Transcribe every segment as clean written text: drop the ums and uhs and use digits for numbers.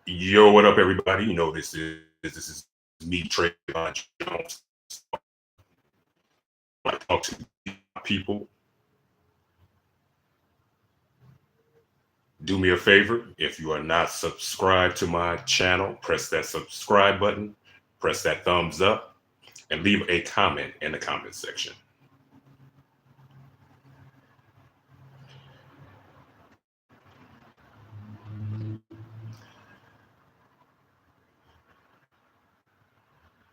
Yo, what up, everybody? You know this is me, Travon Jones. I talk to people. Do me a favor, if you are not subscribed to my channel, press that subscribe button, press that thumbs up, and leave a comment in the comment section.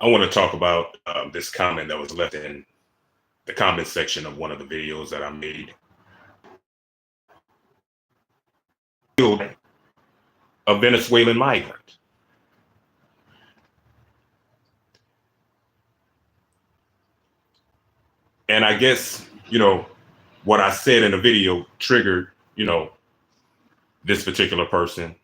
I want to talk about this comment that was left in the comment section of one of the videos that I made. A Venezuelan migrant. And I guess, what I said in the video triggered, this particular person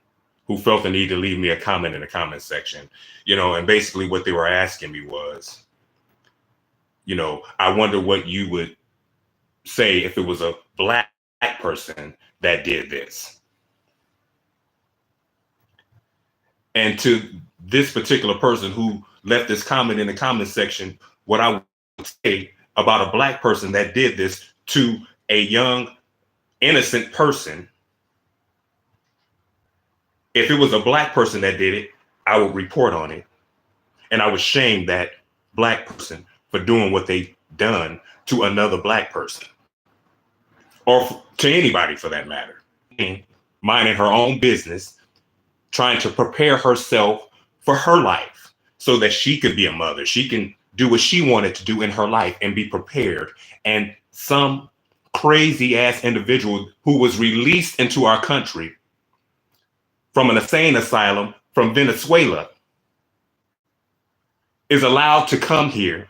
who felt the need to leave me a comment in the comment section, and basically what they were asking me was, I wonder what you would say if it was a black person that did this. And to this particular person who left this comment in the comment section, what I would say about a black person that did this to a young, innocent person, if it was a black person that did it, I would report on it. And I would shame that black person for doing what they done to another black person, or to anybody for that matter, minding her own business, trying to prepare herself for her life so that she could be a mother. She can do what she wanted to do in her life and be prepared. And some crazy ass individual who was released into our country from an insane asylum from Venezuela is allowed to come here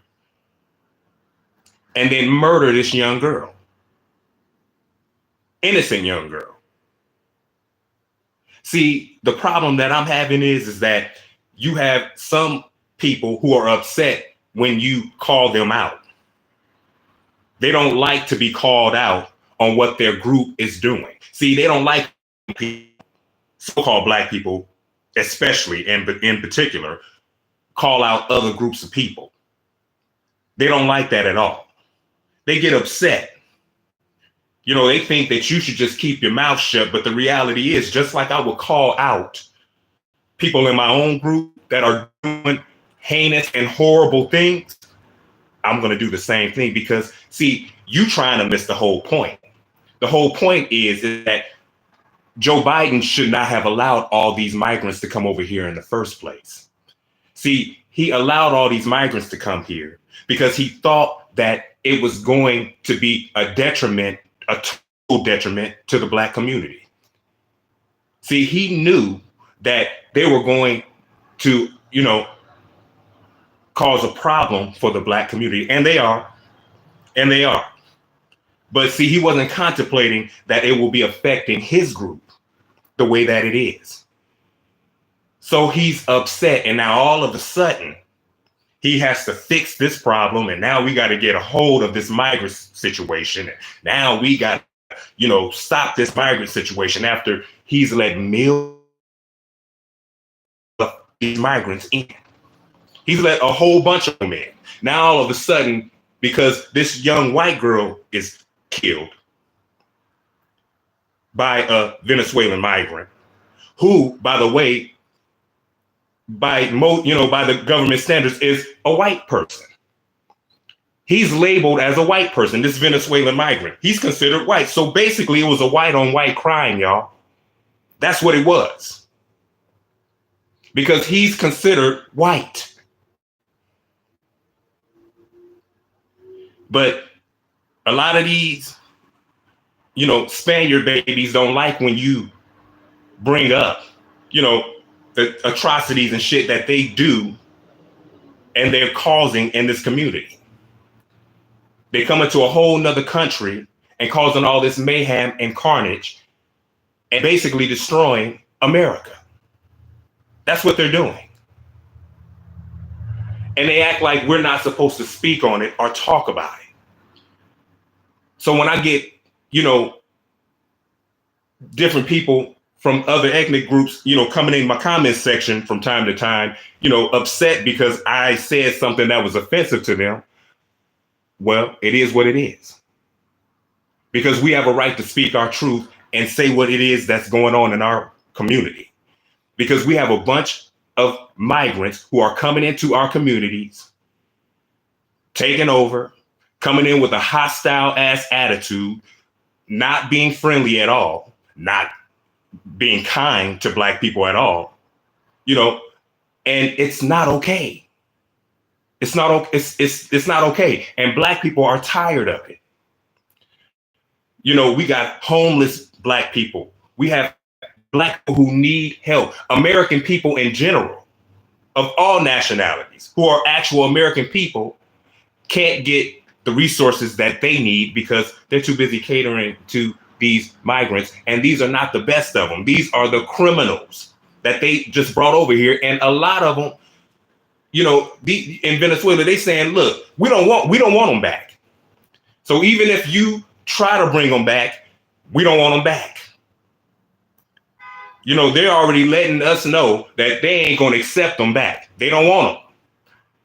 and then murder this young girl, innocent young girl. See, the problem that I'm having is that you have some people who are upset when you call them out. They don't like to be called out on what their group is doing. See, they don't like people, so-called black people, especially in particular, call out other groups of people. They don't like that at all. They get upset. They think that you should just keep your mouth shut. But the reality is, just like I would call out people in my own group that are doing heinous and horrible things, I'm going to do the same thing because, see, you trying to miss the whole point. The whole point is that Joe Biden should not have allowed all these migrants to come over here in the first place. See, he allowed all these migrants to come here because he thought that it was going to be a total detriment to the black community. See, he knew that they were going to, cause a problem for the black community. And they are. But see, he wasn't contemplating that it will be affecting his group the way that it is. So he's upset. And now all of a sudden, he has to fix this problem. And now we got to get a hold of this migrant situation. Now we got to, stop this migrant situation after he's let millions of these migrants in. He's let a whole bunch of them in. Now, all of a sudden, because this young white girl is killed by a Venezuelan migrant, who, by the way, by the government standards, is a white person. He's labeled as a white person, this Venezuelan migrant. He's considered white. So basically, it was a white on white crime, y'all. That's what it was. Because he's considered white. But a lot of these, Spaniard babies don't like when you bring up, the atrocities and shit that they do and they're causing in this community. They come into a whole nother country and causing all this mayhem and carnage and basically destroying America. That's what they're doing. And they act like we're not supposed to speak on it or talk about it. So when I get, different people from other ethnic groups, coming in my comment section from time to time, upset because I said something that was offensive to them. Well, it is what it is. Because we have a right to speak our truth and say what it is that's going on in our community. Because we have a bunch of migrants who are coming into our communities, taking over, coming in with a hostile ass attitude, not being friendly at all, not being kind to Black people at all, and it's not okay. It's not okay. And Black people are tired of it. We got homeless Black people. We have Black people who need help. American people in general, of all nationalities, who are actual American people, can't get the resources that they need because they're too busy catering to these migrants. And these are not the best of them. These are the criminals that they just brought over here. And a lot of them, in Venezuela, they saying, look, we don't want them back. So even if you try to bring them back, we don't want them back. They're already letting us know that they ain't going to accept them back. They don't want them.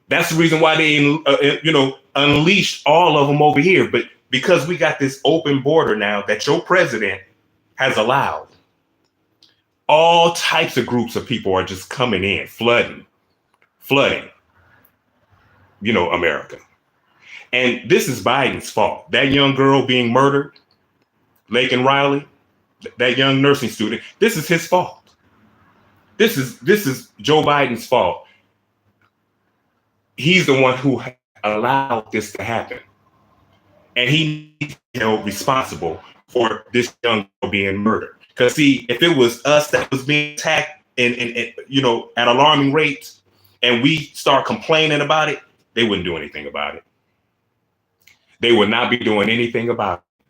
That's the reason why they, unleashed all of them over here. But because we got this open border now that your president has allowed, all types of groups of people are just coming in, flooding, America. And this is Biden's fault. That young girl being murdered, Laken Riley, that young nursing student, this is his fault. This is Joe Biden's fault. He's the one who allowed this to happen. And he needs to be held responsible for this young girl being murdered. Because see, if it was us that was being attacked and at alarming rates, and we start complaining about it, they wouldn't do anything about it. They would not be doing anything about it.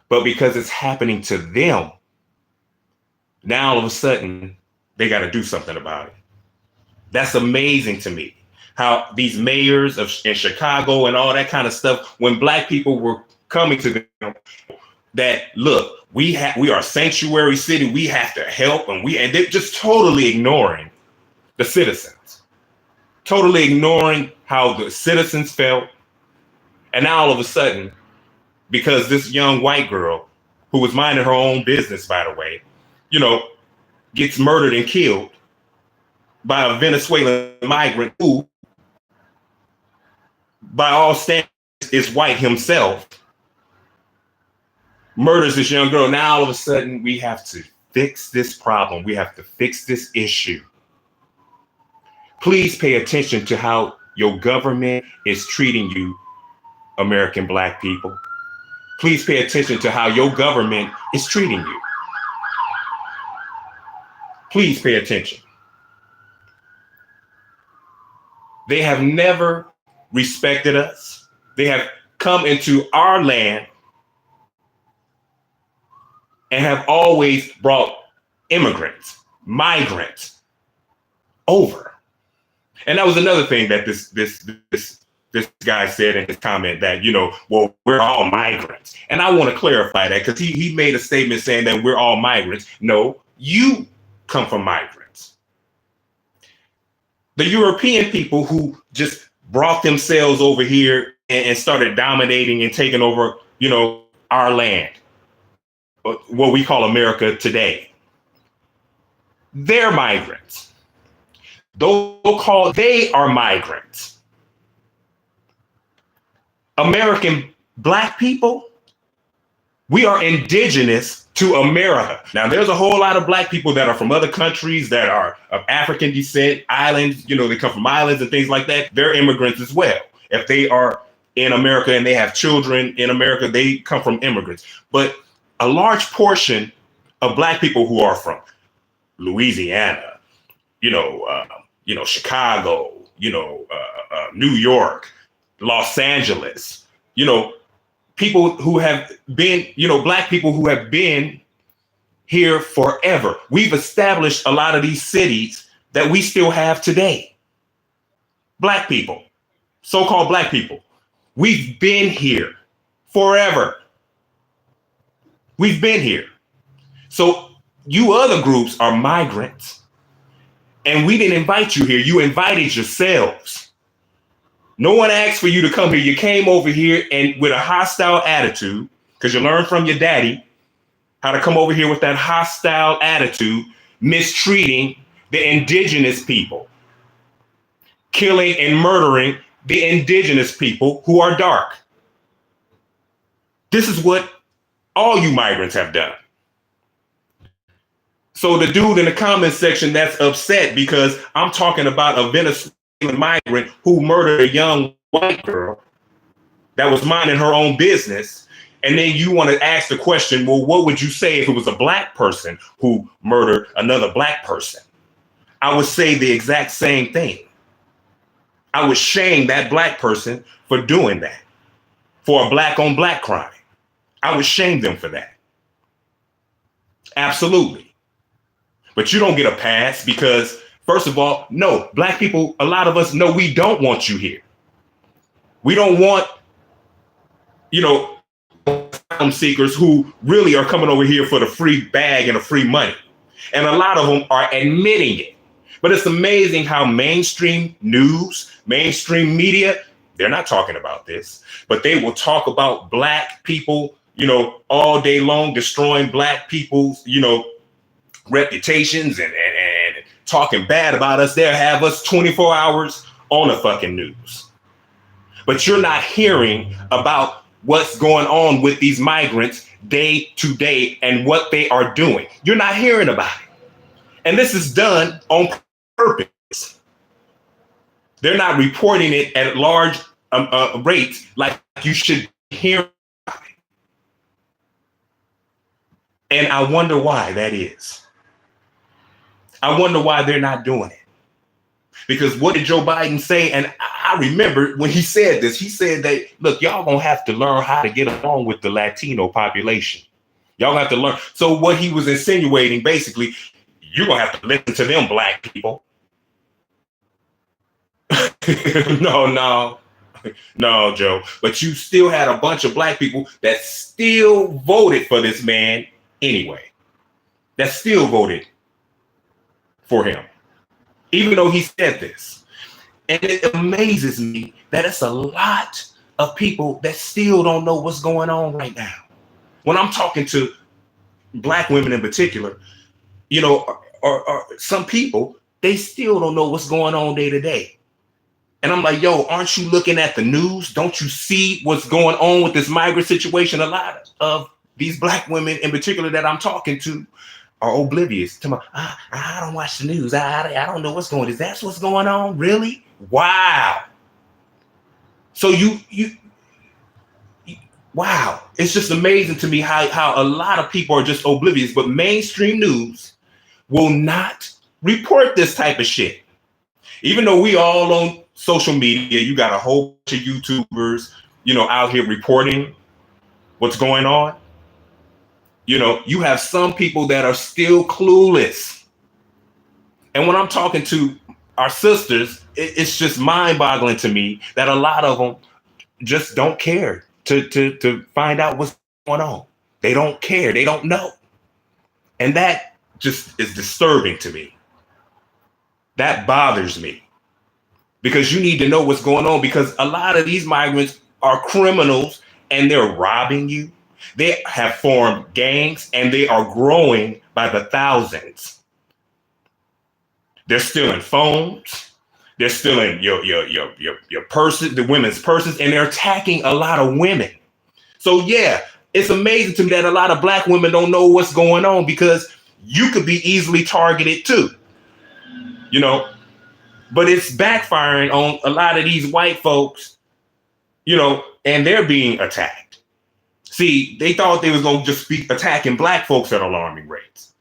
But because it's happening to them, now all of a sudden, they got to do something about it. That's amazing to me. How these mayors in Chicago and all that kind of stuff, when Black people were coming to them, that look, we are a sanctuary city, we have to help, and they're just totally ignoring the citizens, totally ignoring how the citizens felt. And now all of a sudden, because this young white girl, who was minding her own business, by the way, gets murdered and killed by a Venezuelan migrant who, by all standards, is white himself, murders this young girl. Now all of a sudden, we have to fix this problem. We have to fix this issue. Please pay attention to how your government is treating you, American Black people. Please pay attention to how your government is treating you. Please pay attention. They have never respected us. They have come into our land and have always brought immigrants, migrants over. And that was another thing that this guy said in his comment, that, well, we're all migrants. And I want to clarify that, because he made a statement saying that we're all migrants. No, you come from migrants. The European people who just brought themselves over here and started dominating and taking over, our land, what we call America today. They're migrants. They are migrants. American Black people, we are indigenous to America. Now, there's a whole lot of Black people that are from other countries that are of African descent, islands, they come from islands and things like that. They're immigrants as well. If they are in America and they have children in America, they come from immigrants. But a large portion of Black people who are from Louisiana, Chicago, New York, Los Angeles, people who have been, Black people who have been here forever. We've established a lot of these cities that we still have today. Black people, so-called Black people, we've been here forever. We've been here. So You other groups are migrants, and we didn't invite you here. You invited yourselves. No one asked for you to come here. You came over here and with a hostile attitude because you learned from your daddy how to come over here with that hostile attitude, mistreating the indigenous people, killing and murdering the indigenous people who are dark. This is what all you migrants have done. So the dude in the comments section that's upset because I'm talking about a Venezuelan migrant who murdered a young white girl that was minding her own business. And then you want to ask the question, well, what would you say if it was a black person who murdered another black person? I would say the exact same thing. I would shame that black person for doing that, for a black on black crime. I would shame them for that. Absolutely. But you don't get a pass because, first of all, no, black people, a lot of us know we don't want you here. We don't want, asylum seekers who really are coming over here for the free bag and the free money. And a lot of them are admitting it. But it's amazing how mainstream news, mainstream media, they're not talking about this, but they will talk about black people, all day long, destroying black people's, reputations and talking bad about us. They'll have us 24 hours on the fucking news. But you're not hearing about what's going on with these migrants day to day and what they are doing. You're not hearing about it. And this is done on purpose. They're not reporting it at large rates like you should hear about it. And I wonder why that is. I wonder why they're not doing it. Because what did Joe Biden say? And I remember when he said this, he said that, look, y'all gonna have to learn how to get along with the Latino population. Y'all have to learn. So what he was insinuating, basically, you're gonna have to listen to them black people. No, Joe. But you still had a bunch of black people that still voted for this man anyway. That still voted for him, even though he said this. And it amazes me that it's a lot of people that still don't know what's going on right now. When I'm talking to black women in particular, or some people, they still don't know what's going on day to day. And I'm like, yo, aren't you looking at the news? Don't you see what's going on with this migrant situation? A lot of these black women in particular that I'm talking to are oblivious to I don't watch the news. I don't know what's going on. Is that what's going on? Really? Wow. So wow. It's just amazing to me how a lot of people are just oblivious, but mainstream news will not report this type of shit. Even though we all on social media, you got a whole bunch of YouTubers, out here reporting what's going on. You have some people that are still clueless. And when I'm talking to our sisters, it's just mind-boggling to me that a lot of them just don't care to find out what's going on. They don't care. They don't know. And that just is disturbing to me. That bothers me. Because you need to know what's going on, because a lot of these migrants are criminals and they're robbing you. They have formed gangs and they are growing by the thousands. They're stealing phones. They're stealing your purses, the women's purses, and they're attacking a lot of women. So yeah, it's amazing to me that a lot of black women don't know what's going on, because you could be easily targeted too. But it's backfiring on a lot of these white folks, and they're being attacked. See, they thought they was going to just be attacking black folks at alarming rates,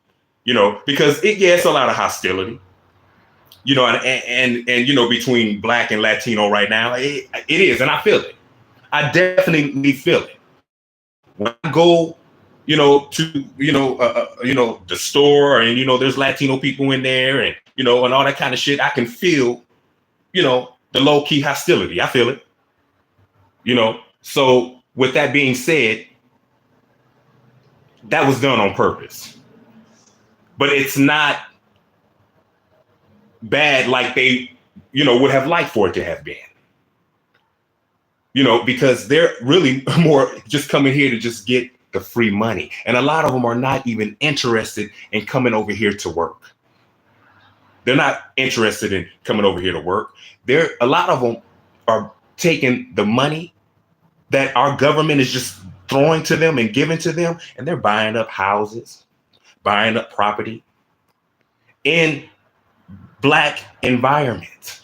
because it's a lot of hostility, and between black and Latino right now, it is. And I feel it. I definitely feel it. When I go, to, the store, and, there's Latino people in there, and, and all that kind of shit, I can feel, the low key hostility. I feel it, So with that being said, that was done on purpose. but it's not bad like they, would have liked for it to have been. Because they're really more just coming here to just get the free money. And a lot of them are not even interested in coming over here to work. They're not interested in coming over here to work. A lot of them are taking the money that our government is just throwing to them and giving to them, and they're buying up houses, buying up property in Black environments.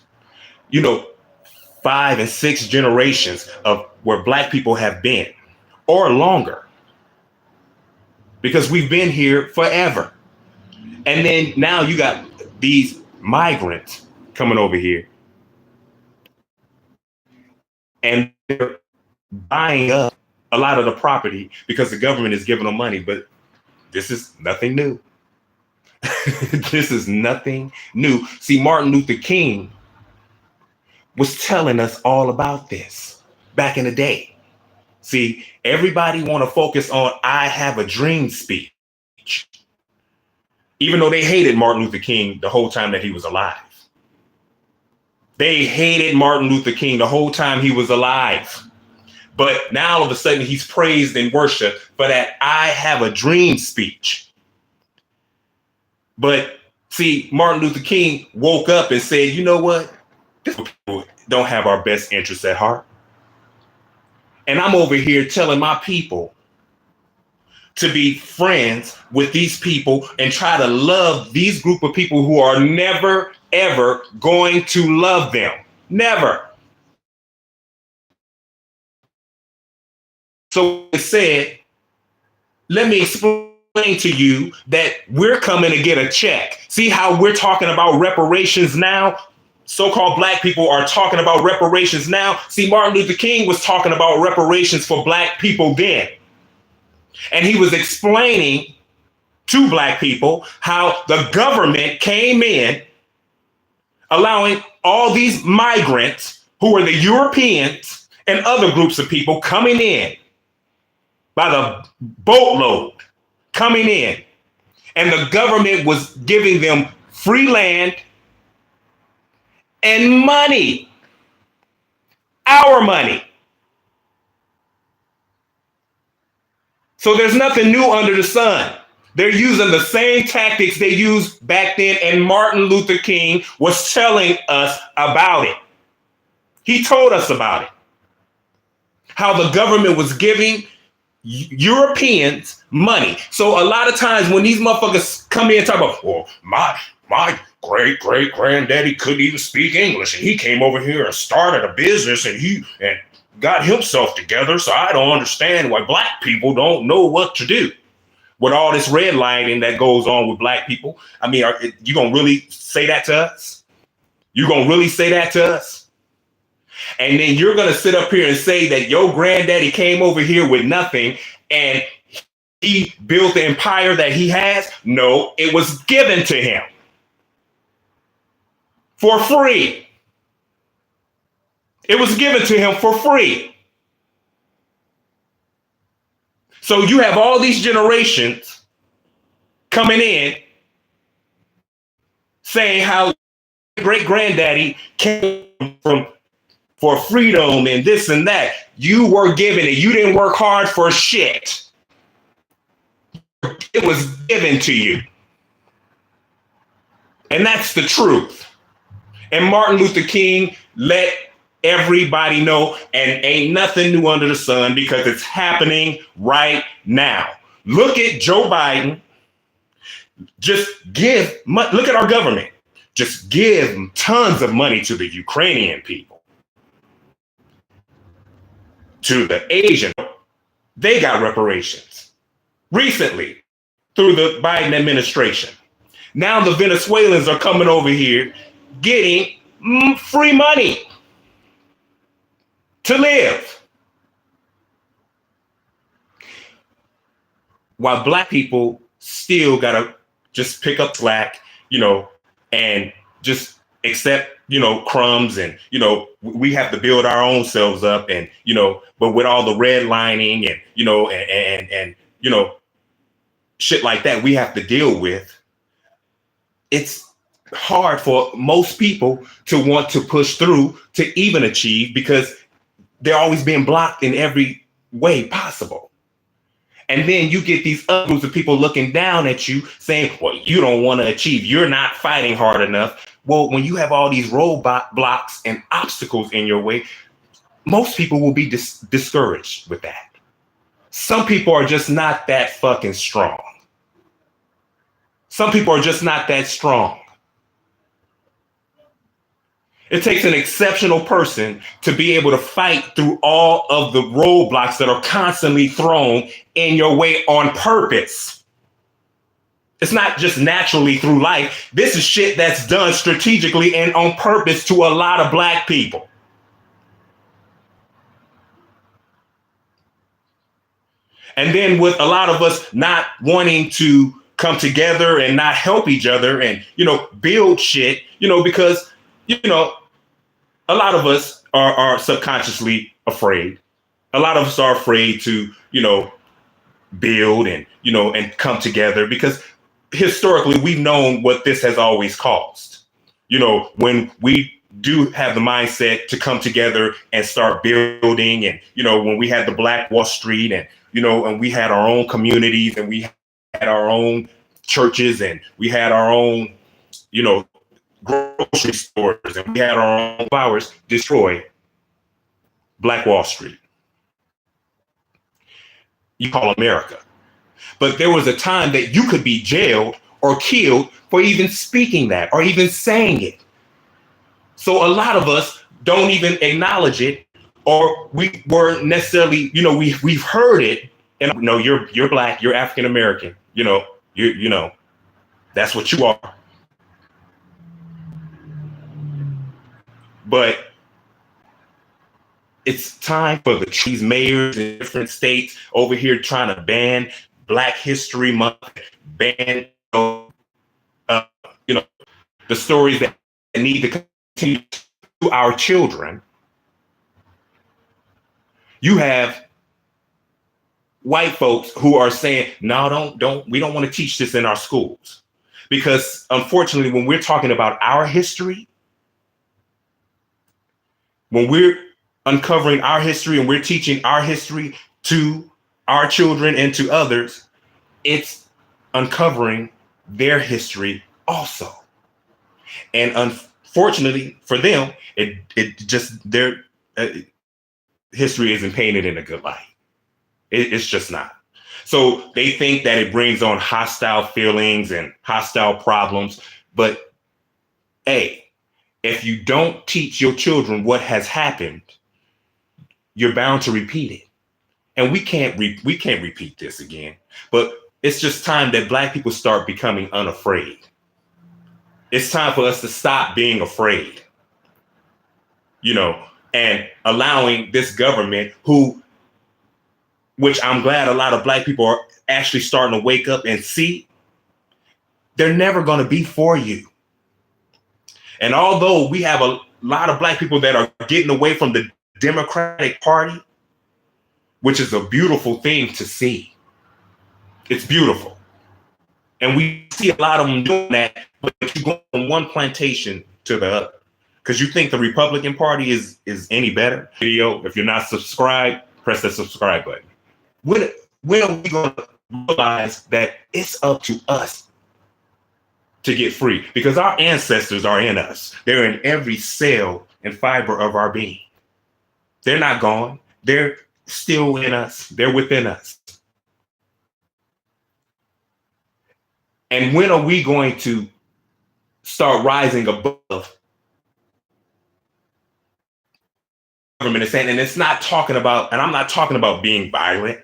5 and 6 generations of where Black people have been, or longer, because we've been here forever. And then now you got these migrants coming over here, and they're buying up a lot of the property because the government is giving them money. But this is nothing new. This is nothing new. See, Martin Luther King was telling us all about this back in the day. See, everybody want to focus on "I have a dream" speech, even though they hated Martin Luther King the whole time that he was alive. They hated Martin Luther King the whole time he was alive. But now all of a sudden he's praised and worshiped for that "I have a dream" speech. But see, Martin Luther King woke up and said, you know what? These people don't have our best interests at heart. And I'm over here telling my people to be friends with these people and try to love these group of people who are never, ever going to love them. Never. So it said, let me explain to you that we're coming to get a check. See how we're talking about reparations now? So-called Black people are talking about reparations now. See, Martin Luther King was talking about reparations for Black people then. And he was explaining to Black people how the government came in, allowing all these migrants who were the Europeans and other groups of people coming in by the boatload, coming in. And the government was giving them free land and money, our money. So there's nothing new under the sun. They're using the same tactics they used back then, and Martin Luther King was telling us about it. He told us about it. How the government was giving Europeans money. So a lot of times when these motherfuckers come in and talk about, well, my great granddaddy couldn't even speak English, and he came over here and started a business and got himself together. So I don't understand why Black people don't know what to do with all this redlining that goes on with Black people. I mean, you gonna really say that to us? You gonna really say that to us? And then you're gonna sit up here and say that your granddaddy came over here with nothing and he built the empire that he has? No, it was given to him for free. It was given to him for free. So you have all these generations coming in saying how great granddaddy came for freedom and this and that. You were given it. You didn't work hard for shit. It was given to you. And that's the truth. And Martin Luther King let everybody know, and ain't nothing new under the sun because it's happening right now. Look at Joe Biden. Just look at our government. Just give tons of money to the Ukrainian people, to the Asian. They got reparations recently through the Biden administration. Now the Venezuelans are coming over here getting free money to live. While Black people still gotta just pick up slack, and just accept, crumbs, and, we have to build our own selves up, and, but with all the redlining and, and shit like that we have to deal with. it's hard for most people to want to push through to even achieve because they're always being blocked in every way possible. And then you get these other groups of people looking down at you saying, well, you don't want to achieve. You're not fighting hard enough. Well, when you have all these roadblock blocks and obstacles in your way, most people will be discouraged with that. Some people are just not that fucking strong. Some people are just not that strong. It takes an exceptional person to be able to fight through all of the roadblocks that are constantly thrown in your way on purpose. It's not just naturally through life. This is shit that's done strategically and on purpose to a lot of Black people. And then with a lot of us not wanting to come together and not help each other and, build shit, because, a lot of us are subconsciously afraid. A lot of us are afraid to, build and, and come together because historically we've known what this has always caused. When we do have the mindset to come together and start building and, when we had the Black Wall Street and, and we had our own communities and we had our own churches and we had our own, grocery stores and we had our own flowers, destroy Black Wall Street. You call America. But there was a time that you could be jailed or killed for even speaking that or even saying it. So a lot of us don't even acknowledge it, or we weren't necessarily, we've heard it. And no, you're Black, you're African American, that's what you are. But it's time for these mayors in different states over here trying to ban Black History Month, ban, the stories that need to continue to our children. You have white folks who are saying, no, we don't want to teach this in our schools. Because unfortunately, when we're talking about our history, when we're uncovering our history and we're teaching our history to our children and to others, it's uncovering their history also. And unfortunately for them, it just their history isn't painted in a good light. It's just not. So they think that it brings on hostile feelings and hostile problems. But hey, if you don't teach your children what has happened, you're bound to repeat it. And we can't repeat this again. But it's just time that Black people start becoming unafraid. It's time for us to stop being afraid, and allowing this government which I'm glad a lot of Black people are actually starting to wake up and see, they're never going to be for you. And although we have a lot of Black people that are getting away from the Democratic Party, which is a beautiful thing to see. It's beautiful. And we see a lot of them doing that, but you go from one plantation to the other. Because you think the Republican Party is any better? Video, if you're not subscribed, press the subscribe button. When are we going to realize that it's up to us to get free? Because our ancestors are in us. They're in every cell and fiber of our being. They're not gone. They're still in us. They're within us. And when are we going to start rising above government? And it's not talking about, and I'm not talking about being violent.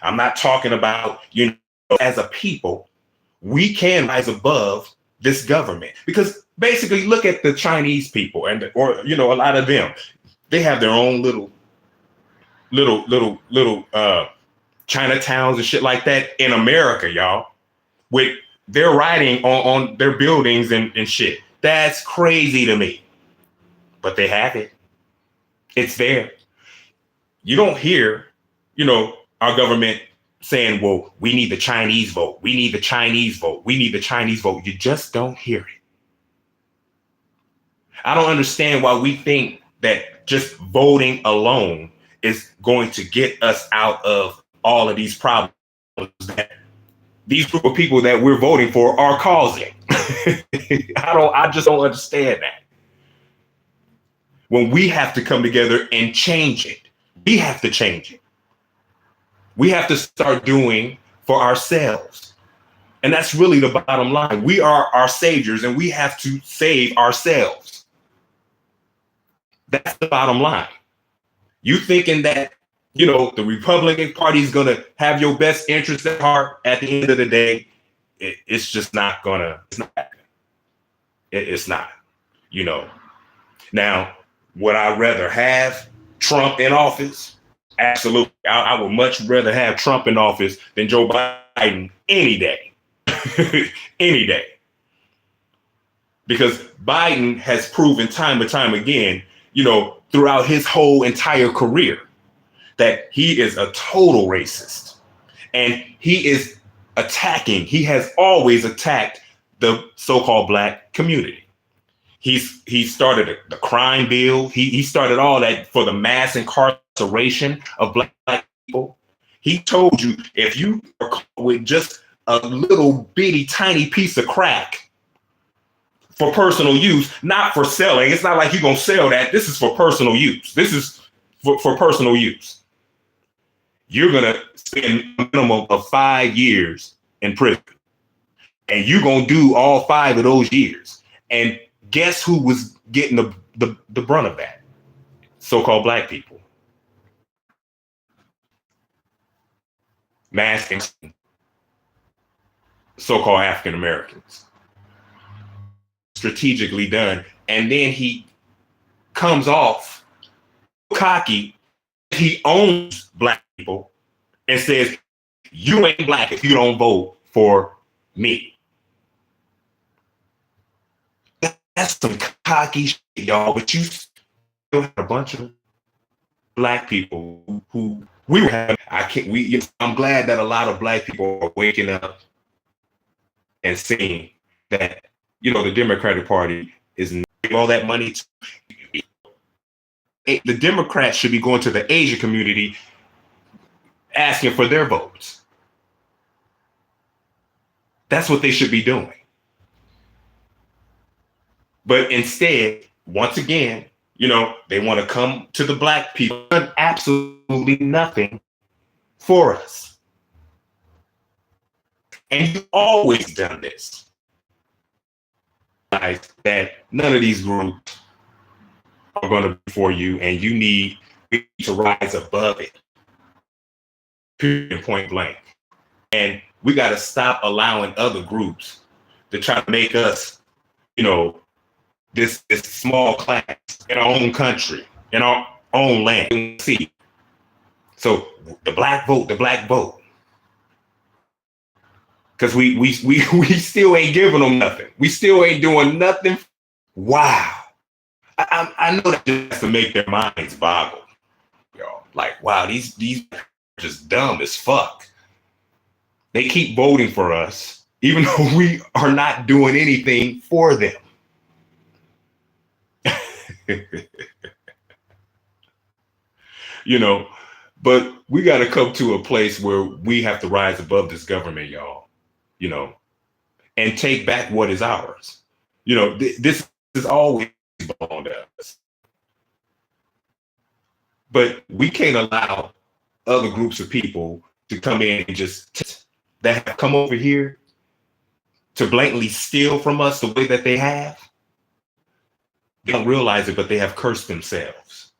I'm not talking about, as a people, we can rise above this government. Because basically, look at the Chinese people or a lot of them. They have their own little Chinatowns and shit like that in America, y'all. With their writing on their buildings and shit. That's crazy to me. But they have it. It's there. You don't hear, our government saying, well, we need the Chinese vote. We need the Chinese vote. We need the Chinese vote. You just don't hear it. I don't understand why we think that just voting alone is going to get us out of all of these problems that these group of people that we're voting for are causing. I just don't understand that. When we have to come together and change it, we have to change it. We have to start doing for ourselves. And that's really the bottom line. We are our saviors and we have to save ourselves. That's the bottom line. You thinking that, the Republican Party is going to have your best interest at heart at the end of the day, it's just not going to, it's not happening. It's not, Now, would I rather have Trump in office? Absolutely. I would much rather have Trump in office than Joe Biden any day. Any day. Because Biden has proven time and time again, throughout his whole entire career, that he is a total racist. And he has always attacked the so-called Black community. He started the crime bill. He started all that for the mass incarceration of Black people. He told you if you are caught with just a little bitty tiny piece of crack for personal use, not for selling. It's not like you're going to sell that. This is for personal use. This is for personal use. You're going to spend a minimum of 5 years in prison. And you're going to do all 5 of those years. And guess who was getting the brunt of that? So-called Black people. Masking so-called African Americans. Strategically done. And then he comes off cocky. He owns Black people and says, you ain't Black if you don't vote for me. That's some cocky shit, y'all. But you still have a bunch of Black people who we were having. I'm glad that a lot of Black people are waking up and seeing that, the Democratic Party is giving all that money to. The Democrats should be going to the Asian community asking for their votes. That's what they should be doing. But instead, once again, they want to come to the Black people and absolutely nothing for us. And you've always done this. That none of these groups are going to be for you, and you need to rise above it. Period, point blank. And we got to stop allowing other groups to try to make us, this small class in our own country, in our own land. See, so the black vote. Because we still ain't giving them nothing. We still ain't doing nothing. Wow. I know that just to make their minds boggle. Like, wow, these are just dumb as fuck. They keep voting for us, even though we are not doing anything for them. But we got to come to a place where we have to rise above this government, y'all. And take back what is ours. This is always belonged to us. But we can't allow other groups of people to come in and that have come over here to blatantly steal from us the way that they have. They don't realize it, but they have cursed themselves.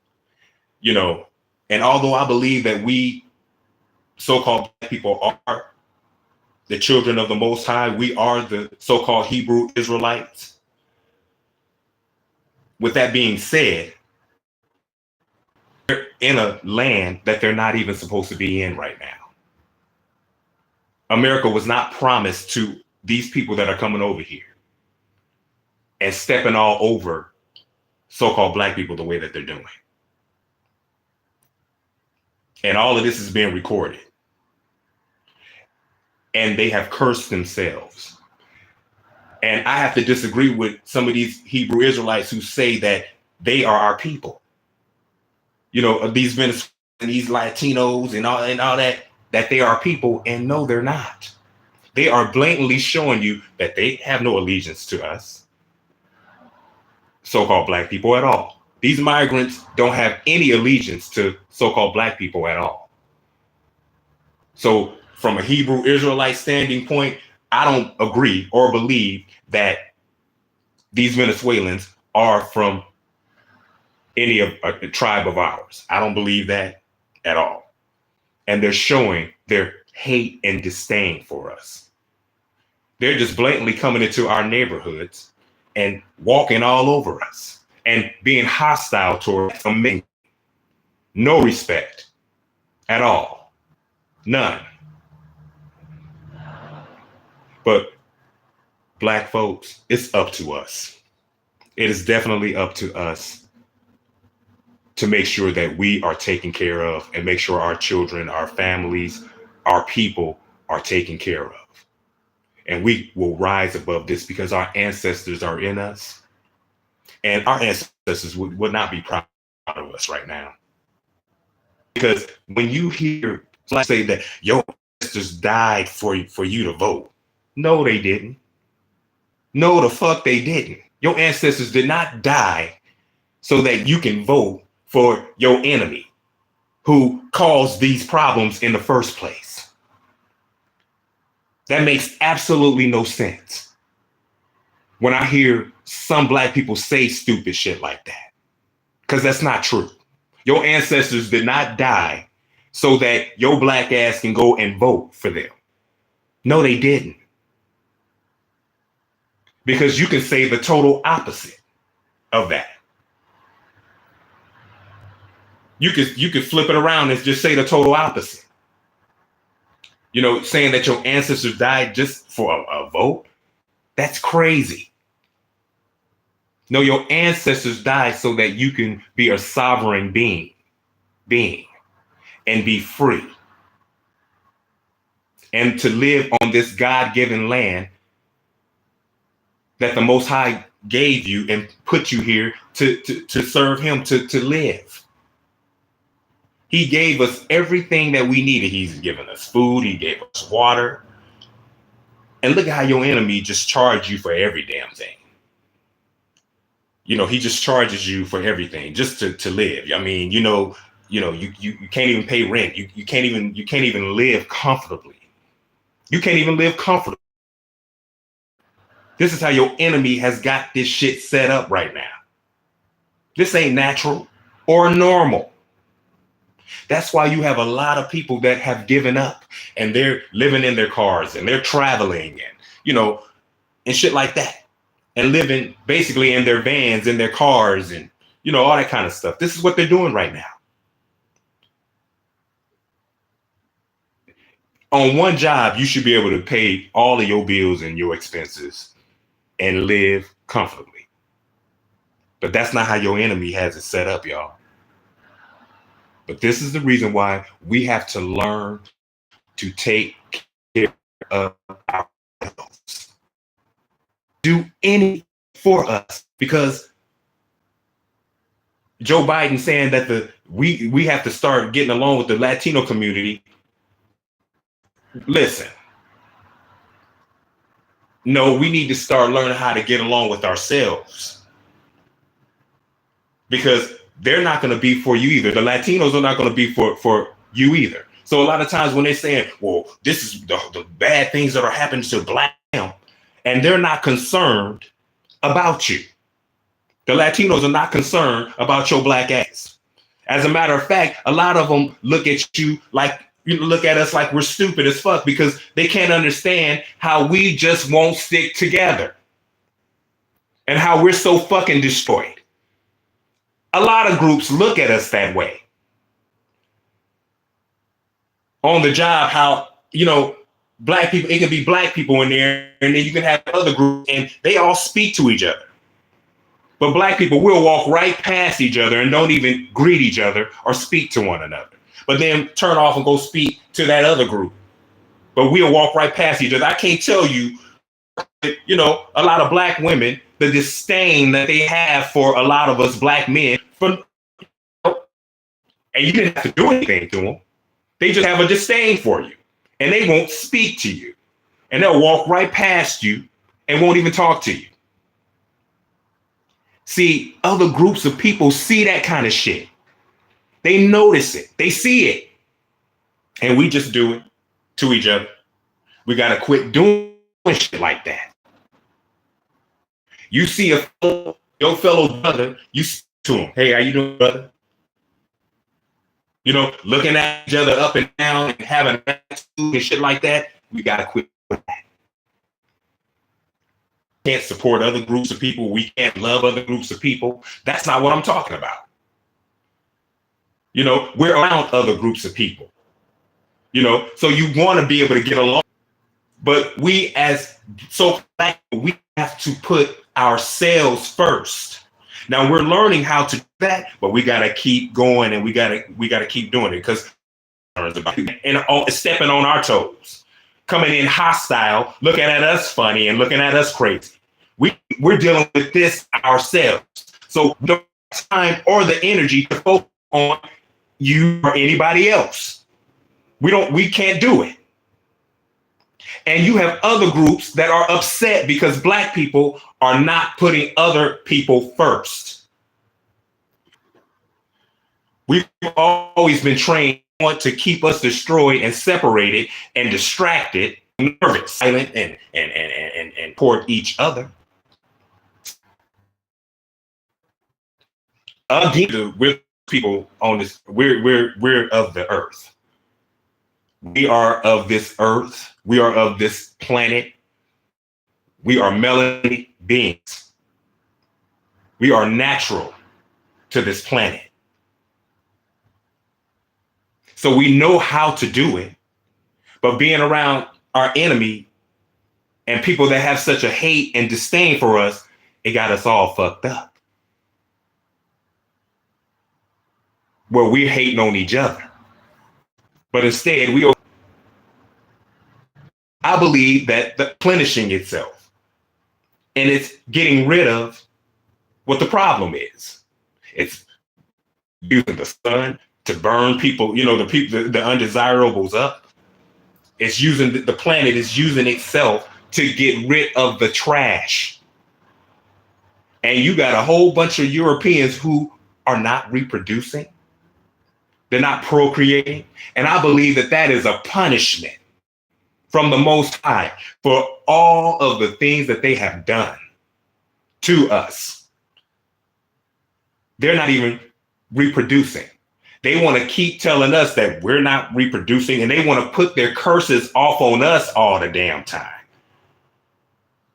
And although I believe that we so-called Black people are the children of the Most High, we are the so-called Hebrew Israelites. With that being said, they're in a land that they're not even supposed to be in right now. America was not promised to these people that are coming over here and stepping all over so-called Black people the way that they're doing. And all of this is being recorded. and they have cursed themselves. And I have to disagree with some of these Hebrew Israelites who say that they are our people. You know, these Venezuelans, these Latinos and all that they are people, and no, they're not. They are blatantly showing you that they have no allegiance to us, so-called black people, at all. These migrants don't have any allegiance to so-called black people at all. So from a Hebrew Israelite standing point, I don't agree or believe that these Venezuelans are from any of a tribe of ours. I don't believe that at all. And they're showing their hate and disdain for us. They're just blatantly coming into our neighborhoods and walking all over us and being hostile towards us. No respect at all. None. But black folks, it's up to us. It is definitely up to us to make sure that we are taken care of and make sure our children, our families, our people are taken care of. And we will rise above this because our ancestors are in us. And our ancestors would not be proud of us right now. Because when you hear like say that your ancestors died for you to vote, no, they didn't. No, the fuck they didn't. Your ancestors did not die so that you can vote for your enemy who caused these problems in the first place. That makes absolutely no sense when I hear some black people say stupid shit like that, because that's not true. Your ancestors did not die so that your black ass can go and vote for them. No, they didn't. Because you can say the total opposite of that. You could flip it around and just say the total opposite. You know, saying that your ancestors died just for a vote, that's crazy. No, your ancestors died so that you can be a sovereign being and be free. And to live on this God-given land that the Most High gave you and put you here to serve him, to live. He gave us everything that we needed. He's given us food. He gave us water. And look at how your enemy just charged you for every damn thing. You know, he just charges you for everything just to live. I mean, you can't even pay rent. You can't even live comfortably. You can't even live comfortably. This is how your enemy has got this shit set up right now. This ain't natural or normal. That's why you have a lot of people that have given up and they're living in their cars and they're traveling and shit like that. And living basically in their vans, in their cars and, all that kind of stuff. This is what they're doing right now. On one job, you should be able to pay all of your bills and your expenses and live comfortably. But that's not how your enemy has it set up, y'all. But this is the reason why we have to learn to take care of ourselves. Do anything for us, because Joe Biden saying that we have to start getting along with the Latino community. Listen, no, we need to start learning how to get along with ourselves, because they're not going to be for you either. The Latinos are not going to be for you either. So a lot of times when they're saying, well, this is the bad things that are happening to black people, and they're not concerned about you. The Latinos are not concerned about your black ass. As a matter of fact, a lot of them look at you like, look at us like we're stupid as fuck, because they can't understand how we just won't stick together and how we're so fucking destroyed. A lot of groups look at us that way. On the job, how, black people, it can be black people in there, and then you can have other groups and they all speak to each other. But black people will walk right past each other and don't even greet each other or speak to one another, but then turn off and go speak to that other group. but we'll walk right past each other. I can't tell you, a lot of black women, the disdain that they have for a lot of us black men, and you didn't have to do anything to them. They just have a disdain for you, and they won't speak to you, and they'll walk right past you and won't even talk to you. See, other groups of people see that kind of shit. They notice it. They see it. And we just do it to each other. We got to quit doing shit like that. You see your fellow brother, you speak to him. Hey, how you doing, brother? Looking at each other up and down and having attitude and shit like that. We got to quit with that. Can't support other groups of people. We can't love other groups of people. That's not what I'm talking about. We're around other groups of people. So you want to be able to get along. But we we have to put ourselves first. Now we're learning how to do that, but we got to keep going and we got to keep doing it because stepping on our toes, coming in hostile, looking at us funny and looking at us crazy. We're dealing with this ourselves. So no time or the energy to focus on you or anybody else. We can't do it. And you have other groups that are upset because black people are not putting other people first. We've always been trained to keep us destroyed and separated and distracted, nervous, silent, and toward each other. Again, we're people on this. We're of the earth. We are of this earth. We are of this planet. We are melanated beings. We are natural to this planet. So we know how to do it, but being around our enemy and people that have such a hate and disdain for us, it got us all fucked up. Where we're hating on each other. But instead, I believe that the replenishing itself and it's getting rid of what the problem is. It's using the sun to burn people, the undesirables up. It's using the planet is using itself to get rid of the trash. And you got a whole bunch of Europeans who are not reproducing. They're not procreating. And I believe that is a punishment from the Most High for all of the things that they have done to us. They're not even reproducing. They want to keep telling us that we're not reproducing, and they want to put their curses off on us all the damn time.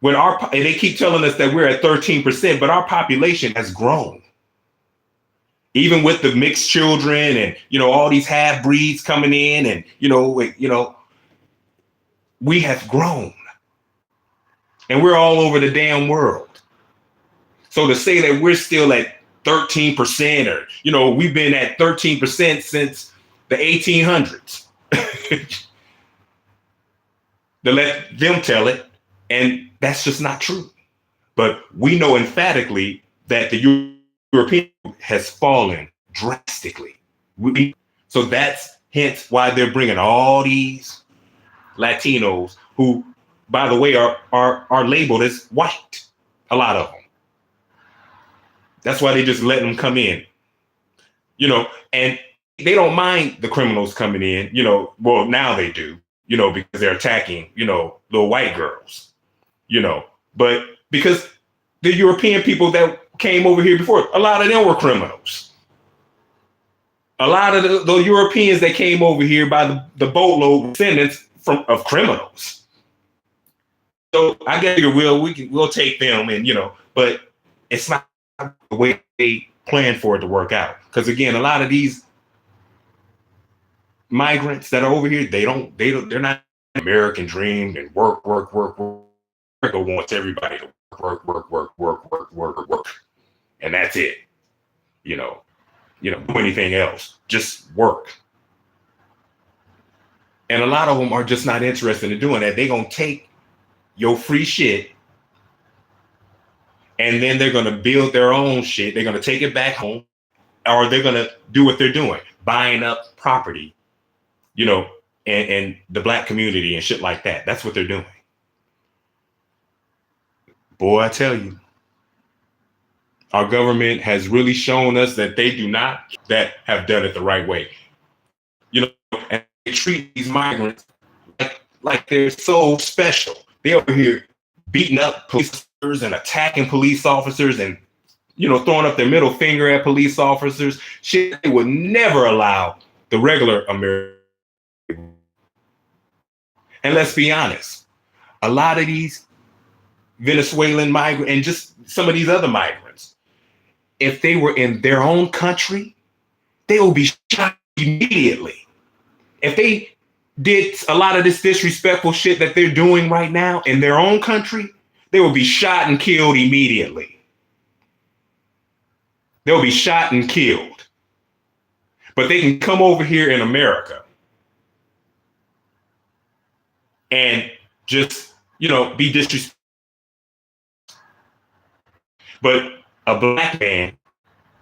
And they keep telling us that we're at 13%, but our population has grown. Even with the mixed children and, all these half breeds coming in and, we have grown and we're all over the damn world. So to say that we're still at 13% or, we've been at 13% since the 1800s, to let them tell it. And that's just not true. But we know emphatically that the European has fallen drastically. So that's hence why they're bringing all these Latinos who, by the way, are labeled as white. A lot of them. That's why they just let them come in, and they don't mind the criminals coming in, well, now they do, because they're attacking, little white girls, but because the European people that came over here before, a lot of them were criminals. A lot of the Europeans that came over here by the boatload descendants of criminals. So I guess we'll take them and, but it's not the way they plan for it to work out. Because again, a lot of these migrants that are over here, they're not American dream and work. America wants everybody to work. And that's it. Do anything else. Just work. And a lot of them are just not interested in doing that. They're going to take your free shit and then they're going to build their own shit. They're going to take it back home, or they're going to do what they're doing, buying up property, you know, and the black community and shit like that. That's what they're doing. Boy, I tell you, our government has really shown us that they do not that have done it the right way. You know, and they treat these migrants like they're so special. They over here beating up police officers and attacking police officers and, you know, throwing up their middle finger at police officers. Shit they would never allow the regular American. And let's be honest, a lot of these Venezuelan migrants and just some of these other migrants, if they were in their own country, they will be shot immediately. If they did a lot of this disrespectful shit that they're doing right now in their own country, they will be shot and killed immediately. They'll be shot and killed. But they can come over here in America and just, you know, be disrespectful. But a black man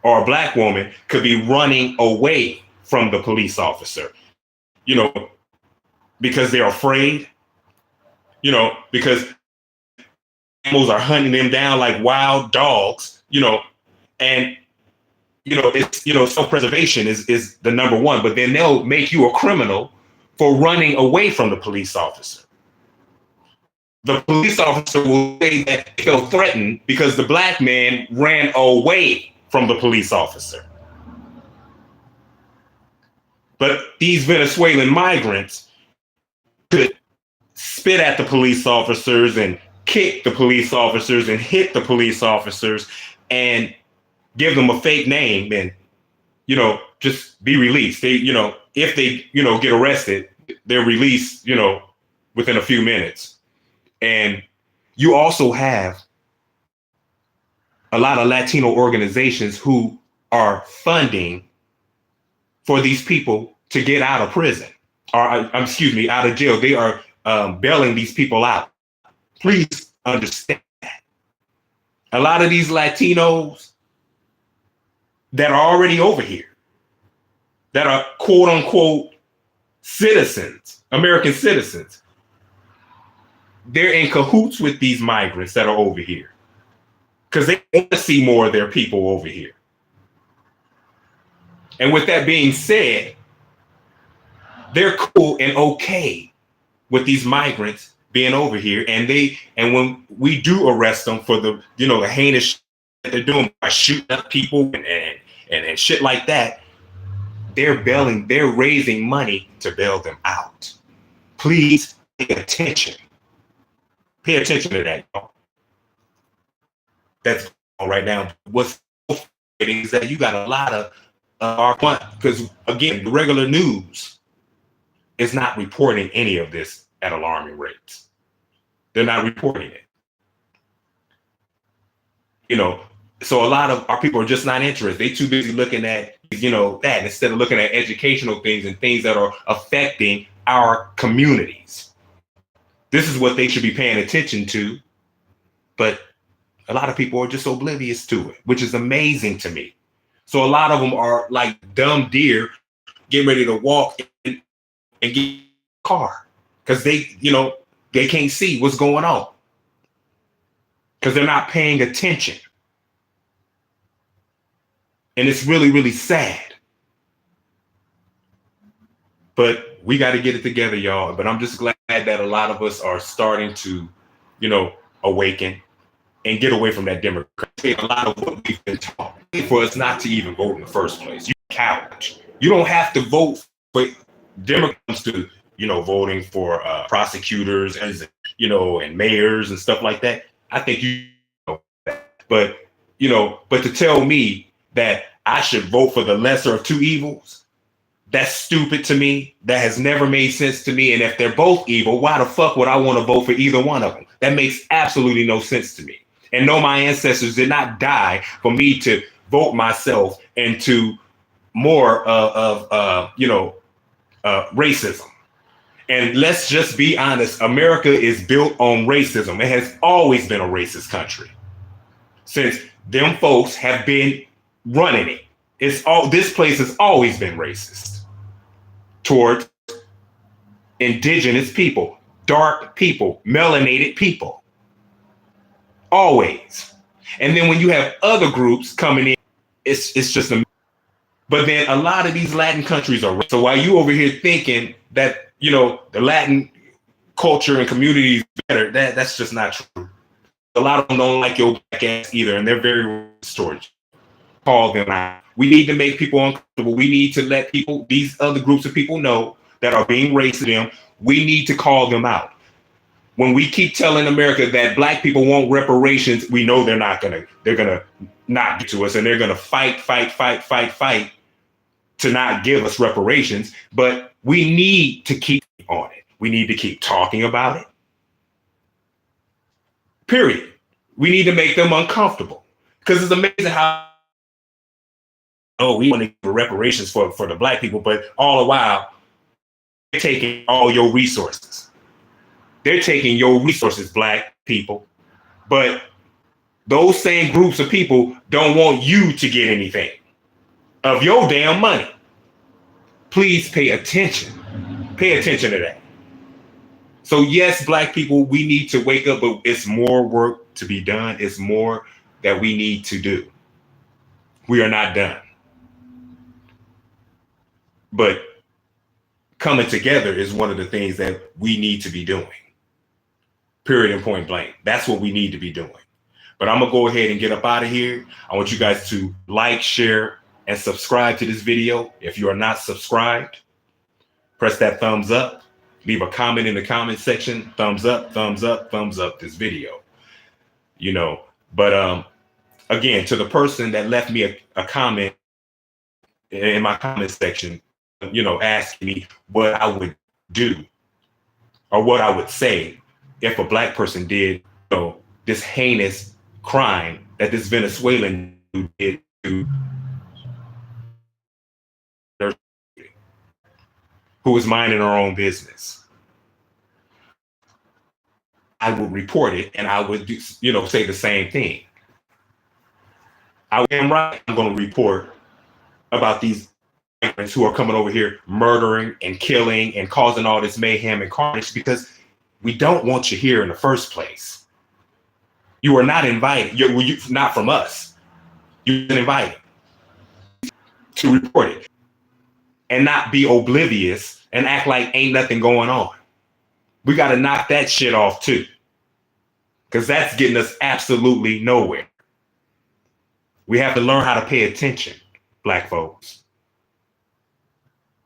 or a black woman could be running away from the police officer, you know, because they're afraid, you know, because animals are hunting them down like wild dogs, you know, and, you know, it's, you know, self-preservation is the number one, but then they'll make you a criminal for running away from the police officer. The police officer will say that they felt threatened because the black man ran away from the police officer. But these Venezuelan migrants could spit at the police officers and kick the police officers and hit the police officers and give them a fake name and, you know, just be released. They, you know, if they, you know, get arrested, they're released, you know, within a few minutes. And you also have a lot of Latino organizations who are funding for these people to get out of prison or, excuse me, out of jail. They are bailing these people out. Please understand that. A lot of these Latinos that are already over here, that are quote unquote citizens, American citizens, they're in cahoots with these migrants that are over here because they want to see more of their people over here. And with that being said, they're cool and okay with these migrants being over here. And when we do arrest them for the, you know, the heinous shit that they're doing by shooting up people and shit like that, they're raising money to bail them out. Please pay attention. Pay attention to that, y'all. That's all right now. What's frustrating is that you got a lot of our because again, the regular news is not reporting any of this at alarming rates. They're not reporting it. You know, so a lot of our people are just not interested. They too busy looking at, you know, that instead of looking at educational things and things that are affecting our communities. This is what they should be paying attention to, but a lot of people are just oblivious to it, which is amazing to me. So a lot of them are like dumb deer getting ready to walk in and get a car because they, you know, they can't see what's going on because they're not paying attention. And it's really, really sad. But we got to get it together, y'all. But I'm just glad that a lot of us are starting to, you know, awaken and get away from that Democracy. A lot of what we've been taught for us not to even vote in the first place. You coward. You don't have to vote for Democrats to, you know, voting for prosecutors and, you know, and mayors and stuff like that. I think you know that. But, you know, but to tell me that I should vote for the lesser of two evils, that's stupid to me. That has never made sense to me. And if they're both evil, why the fuck would I want to vote for either one of them? That makes absolutely no sense to me. And no, my ancestors did not die for me to vote myself into more of racism And let's just be honest, America is built on racism. It has always been a racist country since them folks have been running it. This place has always been racist towards indigenous people, dark people, melanated people. Always. And then when you have other groups coming in, it's just a. But then a lot of these Latin countries are. So while you over here thinking that, the Latin culture and community is better, that's just not true. A lot of them don't like your black ass either, and they're very storage. Call them out. We need to make people uncomfortable. We need to let these other groups of people know that are being racist to them. We need to call them out. When we keep telling America that black people want reparations, we know they're gonna not get to us, and they're gonna fight to not give us reparations. But we need to keep on it. We need to keep talking about it. Period. We need to make them uncomfortable, because it's amazing how, we want to give reparations for the black people, but all the while they're taking all your resources. They're taking your resources, black people. But those same groups of people don't want you to get anything of your damn money. Please pay attention. Pay attention to that. So yes, black people, we need to wake up, but it's more work to be done. It's more that we need to do. We are not done. But coming together is one of the things that we need to be doing. Period and point blank. That's what we need to be doing. But I'm going to go ahead and get up out of here. I want you guys to like, share, and subscribe to this video. If you are not subscribed, press that thumbs up. Leave a comment in the comment section. Thumbs up, thumbs up, thumbs up this video. But again, to the person that left me a comment in my comment section, asking me what I would do or what I would say if a black person did, this heinous crime that this Venezuelan did to who was minding her own business. I would report it, and I would say the same thing. I am right. I'm going to report about these migrants who are coming over here murdering and killing and causing all this mayhem and carnage, because we don't want you here in the first place. You are not invited. You're not from us. You've been invited to report it and not be oblivious and act like ain't nothing going on. We got to knock that shit off too, because that's getting us absolutely nowhere. We have to learn how to pay attention, black folks.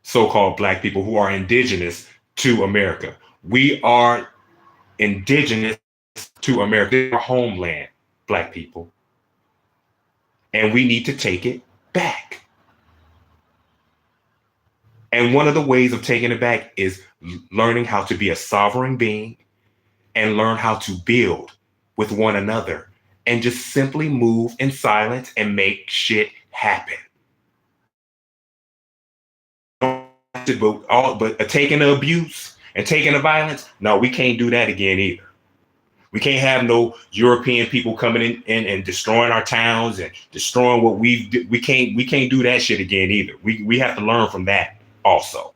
So-called black people who are indigenous to America. We are indigenous to America, our homeland, black people. And we need to take it back. And one of the ways of taking it back is learning how to be a sovereign being and learn how to build with one another and just simply move in silence and make shit happen. But taking the abuse and taking the violence, no, we can't do that again either. We can't have no European people coming in and destroying our towns and destroying what we can't do that shit again either. We have to learn from that also.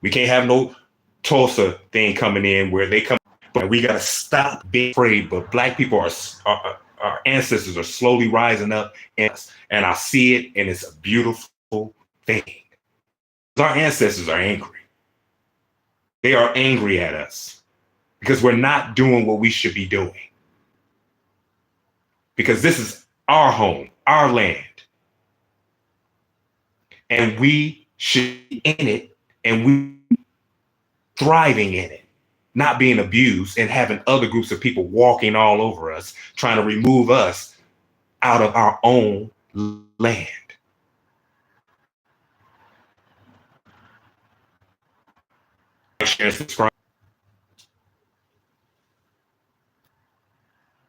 We can't have no Tulsa thing coming in where they come, but we got to stop being afraid. But black people our ancestors are slowly rising up, and I see it, and it's a beautiful thing. Our ancestors are angry. They are angry at us because we're not doing what we should be doing. Because this is our home, our land. And we should be in it, and we thriving in it, not being abused and having other groups of people walking all over us, trying to remove us out of our own land. Share, subscribe.